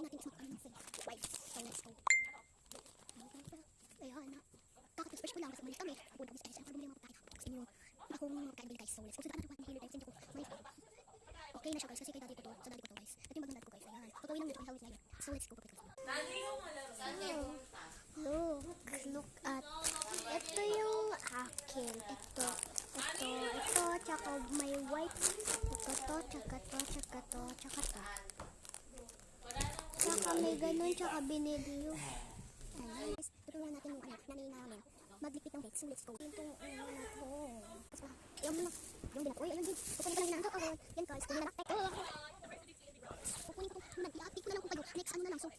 natin is makakain ng food. Wife. So let's go. Ayan na. Kakatoothbrush ko lang kasi umalis kami. Punta ko sa kaya para bumili mga pagkain. Kasi yung akong mga pagkain bili guys. So let's go. Sunod na natin guys. Hindi ko may okay na siya guys kasi kay daddy ko to. Sa daddy ko to guys. Ito yung bagong dad ko guys. Ayan. Tutawin lang dito ang hawit ngayon. So let's go. Kapit ko. Look at. Ito yung akin. Ito, tsaka may white. Ito to, tsaka to, tsaka to, tsaka to. Tsaka may ganun, tsaka binili yung. Ayan. Tuturuan natin yung nanay namin. Maglikpit ng bed. So let's go. Yung binat. Uy, ayun din. Kukunin ko lang hinahanggaw ako. Yan guys, kunin na lang. Kukunin ko muna. I-update ko na lang kung kayo. Next ano na lang. So,